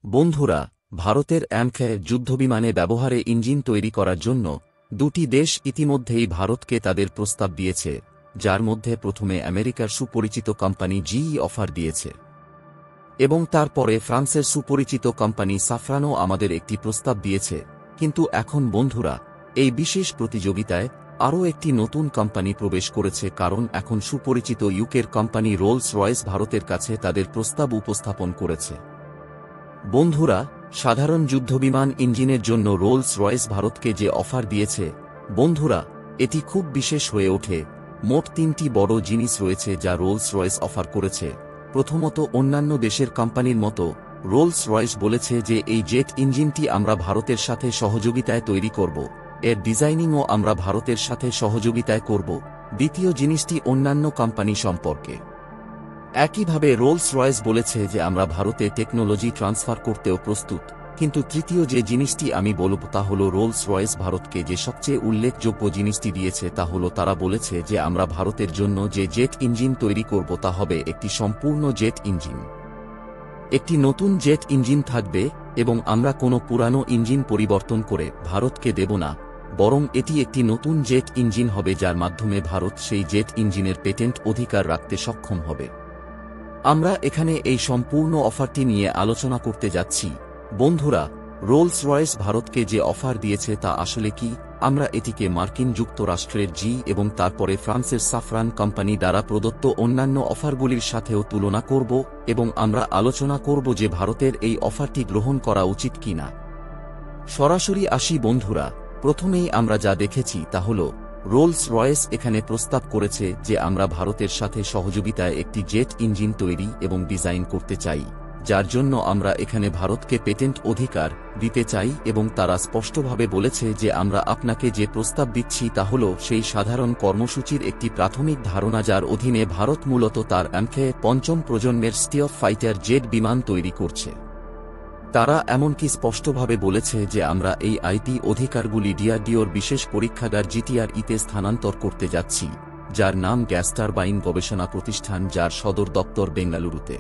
বন্ধুরা, ভারতের অ্যামকে যুদ্ধবিমানে ব্যবহারে ইঞ্জিন তৈরি করার জন্য দুটি দেশ ইতিমধ্যেই ভারতকে তাদের প্রস্তাব দিয়েছে, যার মধ্যে প্রথমে আমেরিকার সুপরিচিত কোম্পানি জিই অফার দিয়েছে এবং তারপরে ফ্রান্সের সুপরিচিত কোম্পানি সাফরানও আমাদের একটি প্রস্তাব দিয়েছে। কিন্তু এখন বন্ধুরা, এই বিশেষ প্রতিযোগিতায় আরও একটি নতুন কোম্পানি প্রবেশ করেছে, কারণ এখন সুপরিচিত ইউকের কোম্পানি রোলস রয়েস ভারতের কাছে তাদের প্রস্তাব উপস্থাপন করেছে। বন্ধুরা, সাধারণ যুদ্ধবিমান ইঞ্জিনের জন্য রোলস রয়েস ভারতকে যে অফার দিয়েছে, বন্ধুরা, এটি খুব বিশেষ হয়ে ওঠে। মোট তিনটি বড় জিনিস রয়েছে যা রোলস রয়েস অফার করেছে। প্রথমত, অন্যান্য দেশের কোম্পানির মতো রোলস রয়েস বলেছে যে এই জেট ইঞ্জিনটি আমরা ভারতের সাথে সহযোগিতায় তৈরি করব, এর ডিজাইনিংও আমরা ভারতের সাথে সহযোগিতায় করব। দ্বিতীয় জিনিসটি অন্যান্য কোম্পানি সম্পর্কে। একইভাবে রোলস রয়েস বলেছে যে আমরা ভারতে টেকনোলজি ট্রান্সফার করতেও প্রস্তুত। কিন্তু তৃতীয় যে জিনিসটি আমি বলব তা হল, রোলস রয়েস ভারতকে যে সবচেয়ে উল্লেখযোগ্য জিনিসটি দিয়েছে তা হল, তারা বলেছে যে আমরা ভারতের জন্য যে জেট ইঞ্জিন তৈরি করব তা হবে একটি সম্পূর্ণ জেট ইঞ্জিন। একটি নতুন জেট ইঞ্জিন থাকবে এবং আমরা কোনো পুরানো ইঞ্জিন পরিবর্তন করে ভারতকে দেব না, বরং এটি একটি নতুন জেট ইঞ্জিন হবে যার মাধ্যমে ভারত সেই জেট ইঞ্জিনের পেটেন্ট অধিকার রাখতে সক্ষম হবে। আমরা এখানে এই সম্পূর্ণ অফারটি নিয়ে আলোচনা করতে যাচ্ছি। বন্ধুরা, রোলস রয়েস ভারতকে যে অফার দিয়েছে তা আসলে কি? আমরা এটিকে মার্কিন যুক্তরাষ্ট্রের জি এবং তারপরে ফ্রান্সের সাফরান কোম্পানি দ্বারা প্রদত্ত অন্যান্য অফারগুলির সাথেও তুলনা করব এবং আমরা আলোচনা করব যে ভারতের এই অফারটি গ্রহণ করা উচিত কিনা। সরাসরি আসি বন্ধুরা, প্রথমেই আমরা যা দেখেছি তা হল, রোলস রয়েস এখানে প্রস্তাব করেছে যে আমরা ভারতের সাথে সহযোগিতায় একটি জেট ইঞ্জিন তৈরি এবং ডিজাইন করতে চাই, যার জন্য আমরা এখানে ভারতকে পেটেন্ট অধিকার দিতে চাই। এবং তারা স্পষ্টভাবে বলেছে যে আমরা আপনাকে যে প্রস্তাব দিচ্ছি তা হল সেই সাধারণ কর্মসূচির একটি প্রাথমিক ধারণা, যার অধীনে ভারত মূলত তার অ্যামকে পঞ্চম প্রজন্মের স্টিলথ ফাইটার জেট বিমান তৈরি করছে। তারা এমনকি স্পষ্টভাবে বলেছে যে আমরা এই আইপি অধিকারগুলি ডিআরডিওর বিশেষ পরীক্ষাগার জিটিআরইতে স্থানান্তর করতে যাচ্ছি, যার নাম গ্যাস টারবাইন গবেষণা প্রতিষ্ঠান, যার সদর দপ্তর বেঙ্গালুরুতে।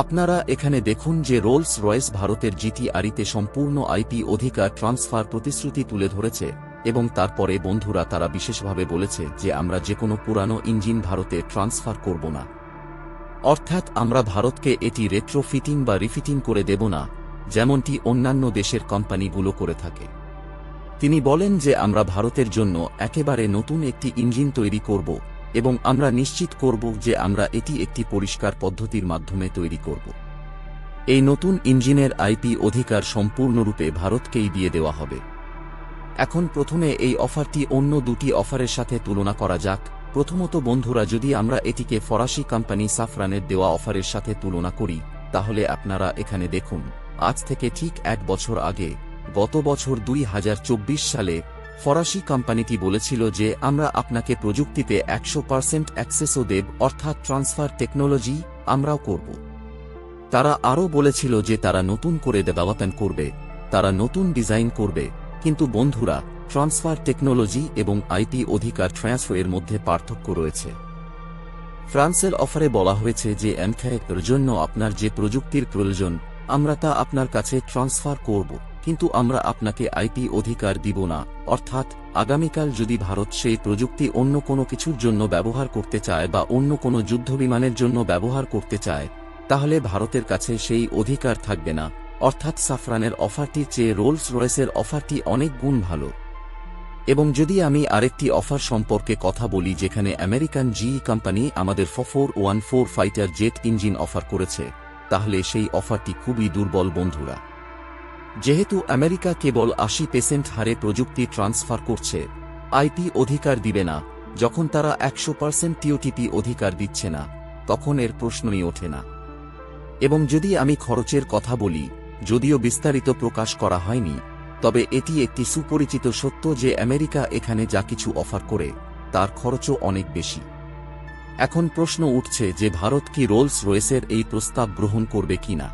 আপনারা এখানে দেখুন যে রোলস রয়েস ভারতের জিটিআরইতে সম্পূর্ণ আইপি অধিকার ট্রান্সফার প্রতিশ্রুতি তুলে ধরেছে এবং তারপরে বন্ধুরা, তারা বিশেষভাবে বলেছে যে আমরা যে কোনো পুরানো ইঞ্জিন ভারতে ট্রান্সফার করব না, অর্থাৎ আমরা ভারতকে এটি রেট্রোফিটিং বা রিফিটিং করে দেব না, যেমনটি অন্যান্য দেশের কোম্পানিগুলো করে থাকে। তিনি বলেন যে আমরা ভারতের জন্য একেবারে নতুন একটি ইঞ্জিন তৈরি করব এবং আমরা নিশ্চিত করব যে আমরা এটি একটি পরিষ্কার পদ্ধতির মাধ্যমে তৈরি করব। এই নতুন ইঞ্জিনের আইপি অধিকার সম্পূর্ণরূপে ভারতকেই দিয়ে দেওয়া হবে। এখন প্রথমে এই অফারটি অন্য দুটি অফারের সাথে তুলনা করা যাক। প্রথমত বন্ধুরা, যদি আমরা এটিকে ফরাসি কোম্পানি সাফরানের দেওয়া অফারের সাথে তুলনা করি, তাহলে আপনারা এখানে দেখুন, আজ থেকে ঠিক 1 বছর আগে, গত বছর 2024 সালে ফরাসি কোম্পানিটি বলেছিল যে আমরা আপনাকে প্রযুক্তিতে 100% অ্যাক্সেসও দেব, অর্থাৎ ট্রান্সফার টেকনোলজি আমরাও করব। তারা আরও বলেছিল যে তারা নতুন করে ডেভেলপমেন্ট করবে, তারা নতুন ডিজাইন করবে। কিন্তু বন্ধুরা, ট্রান্সফার টেকনোলজি এবং আইপি অধিকার ট্রান্সফারের মধ্যে পার্থক্য রয়েছে। ফ্রান্সের অফারে বলা হয়েছে যে এর জন্য আপনার যে প্রযুক্তির প্রয়োজন আমরা তা আপনার কাছে ট্রান্সফার করব, কিন্তু আমরা আপনাকে আইপি অধিকার দিব না। অর্থাৎ আগামীকাল যদি ভারত সেই প্রযুক্তি অন্য কোনো কিছুর জন্য ব্যবহার করতে চায় বা অন্য কোনো যুদ্ধবিমানের জন্য ব্যবহার করতে চায়, তাহলে ভারতের কাছে সেই অধিকার থাকবে না। অর্থাৎ সাফরানের অফারটির চেয়ে রোলস রয়েসের অফারটি অনেক গুণ ভালো। এবং যদি আমি আরেকটি অফার সম্পর্কে কথা বলি, যেখানে আমেরিকান জিই কোম্পানি আমাদের 414 ফাইটার জেট ইঞ্জিন অফার করেছে, তাহলে সেই অফারটি খুবই দুর্বল বন্ধুরা। যেহেতু আমেরিকা কেবল 80% হারে প্রযুক্তি ট্রান্সফার করছে, আইপি অধিকার দিবে না, যখন তারা 100% টিওটিপি অধিকার দিচ্ছে না, তখন এর প্রশ্নই ওঠে না। এবং যদি আমি খরচের কথা বলি, যদিও বিস্তারিত প্রকাশ করা হয়নি, তবে এটি একটি সুপরিচিত সত্য যে আমেরিকা এখানে যা কিছু অফার করে তার খরচও অনেক বেশি। এখন প্রশ্ন উঠছে যে ভারত কি রোলস রয়েসের এই প্রস্তাব গ্রহণ করবে কিনা।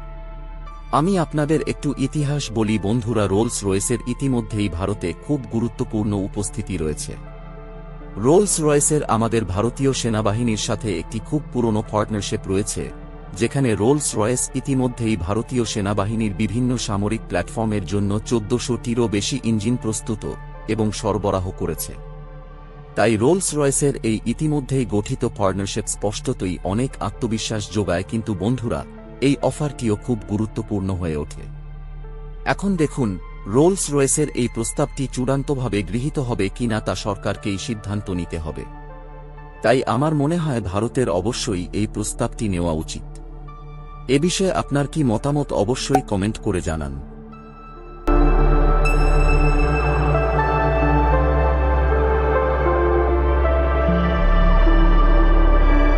আমি আপনাদের একটু ইতিহাস বলি বন্ধুরা, রোলস রয়েসের ইতিমধ্যেই ভারতে খুব গুরুত্বপূর্ণ উপস্থিতি রয়েছে। রোলস রয়েসের আমাদের ভারতীয় সেনাবাহিনীর সাথে একটি খুব পুরনো পার্টনারশিপ রয়েছে, যেখানে রোলস রয়েস ইতিমধ্যেই ভারতীয় সেনাবাহিনীর বিভিন্ন সামরিক প্ল্যাটফর্মের জন্য ১৪০০টিরও বেশি ইঞ্জিন প্রস্তুত এবং সরবরাহ করেছে। তাই রোলস রয়েসের এই ইতিমধ্যেই গঠিত পার্টনারশিপ স্পষ্টতই অনেক আত্মবিশ্বাস যোগায়, কিন্তু বন্ধুরা, এই অফারটিও খুব গুরুত্বপূর্ণ হয়ে ওঠে। এখন দেখুন, রোলস রয়েসের এই প্রস্তাবটি চূড়ান্তভাবে গৃহীত হবে কিনা তা সরকারকেই সিদ্ধান্ত নিতে হবে। তাই আমার মনে হয় ভারতের অবশ্যই এই প্রস্তাবটি নেওয়া উচিত। এ বিষয়ে আপনার কি মতামত অবশ্যই কমেন্ট করে জানান।